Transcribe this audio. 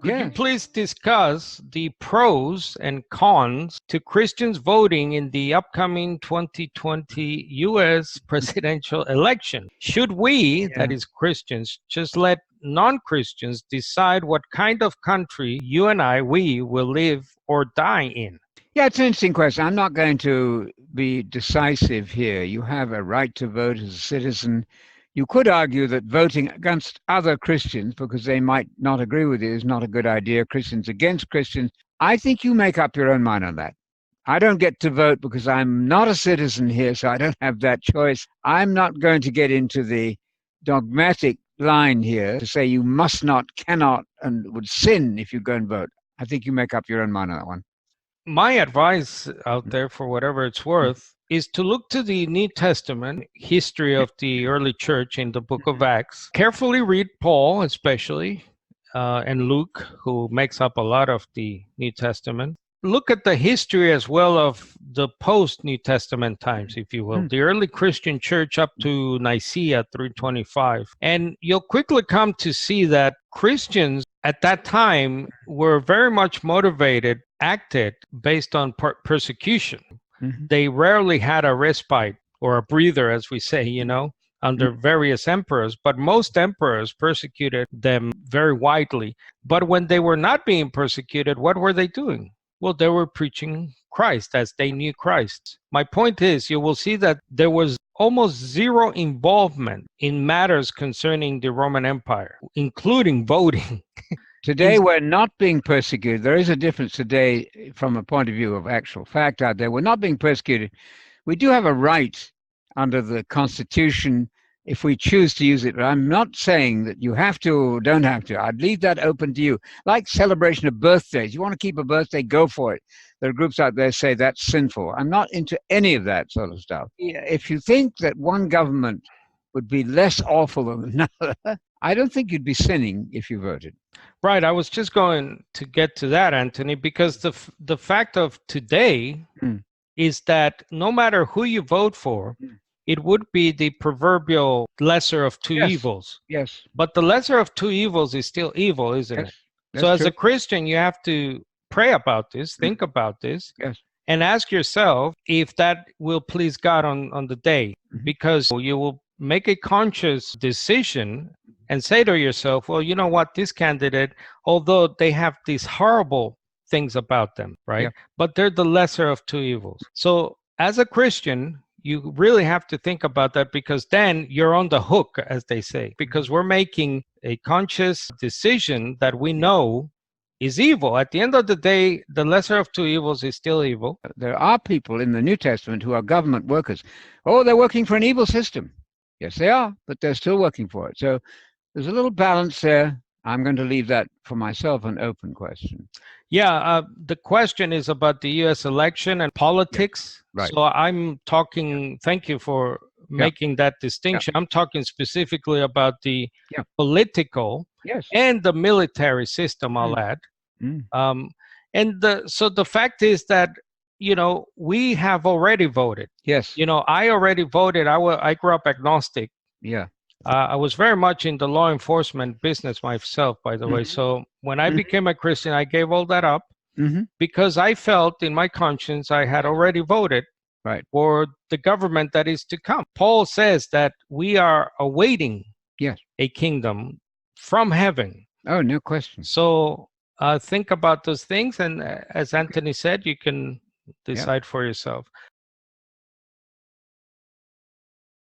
Could you Yes. please discuss the pros and cons to Christians voting in the upcoming 2020 US presidential election? Should we, Yeah. that is Christians, just let non-Christians decide what kind of country you and we will live or die in? Yeah, it's an interesting question. I'm not going to be decisive here. You have a right to vote as a citizen. You could argue that voting against other Christians, because they might not agree with you, is not a good idea. Christians against Christians. I think you make up your own mind on that. I don't get to vote because I'm not a citizen here, so I don't have that choice. I'm not going to get into the dogmatic line here to say you must not, cannot, and would sin if you go and vote. I think you make up your own mind on that one. My advice out there, for whatever it's worth, is to look to the New Testament history of the early church in the book of Acts. Carefully read Paul, especially, and Luke, who makes up a lot of the New Testament. Look at the history as well of the post-New Testament times, if you will, the early Christian church up to Nicaea 325. And you'll quickly come to see that Christians at that time were very much motivated, acted based on persecution. They rarely had a respite or a breather, as we say, under various emperors, but most emperors persecuted them very widely. But when they were not being persecuted, what were they doing? Well, they were preaching Christ as they knew Christ. My point is, you will see that there was almost zero involvement in matters concerning the Roman Empire, including voting. Today, we're not being persecuted. There is a difference today from a point of view of actual fact out there. We're not being persecuted. We do have a right under the Constitution if we choose to use it. But I'm not saying that you have to or don't have to. I'd leave that open to you. Like celebration of birthdays. You want to keep a birthday, go for it. There are groups out there say that's sinful. I'm not into any of that sort of stuff. If you think that one government would be less awful than another, I don't think you'd be sinning if you voted. Right. I was just going to get to that, Anthony, because the fact of today is that no matter who you vote for, it would be the proverbial lesser of two evils. Yes. But the lesser of two evils is still evil, isn't it? So as a Christian, you have to pray about this, think about this, and ask yourself if that will please God on the day, because you will make a conscious decision and say to yourself, well, you know what, this candidate, although they have these horrible things about them, right? But they're the lesser of two evils. So as a Christian, you really have to think about that, because then you're on the hook, as they say, because we're making a conscious decision that we know is evil. At the end of the day, the lesser of two evils is still evil. There are people in the New Testament who are government workers. Oh, they're working for an evil system. Yes, they are, but they're still working for it. So there's a little balance there. I'm going to leave that for myself an open question. Yeah, the question is about the U.S. election and politics. Right. So I'm talking, thank you for making that distinction. I'm talking specifically about the political and the military system, I'll add. So the fact is that, we have already voted. Yes. I already voted. I grew up agnostic. Yeah. I was very much in the law enforcement business myself, by the way. So when I became a Christian, I gave all that up because I felt in my conscience I had already voted for the government that is to come. Paul says that we are awaiting a kingdom from heaven. Oh, no question. So think about those things. And as Anthony said, you can decide for yourself.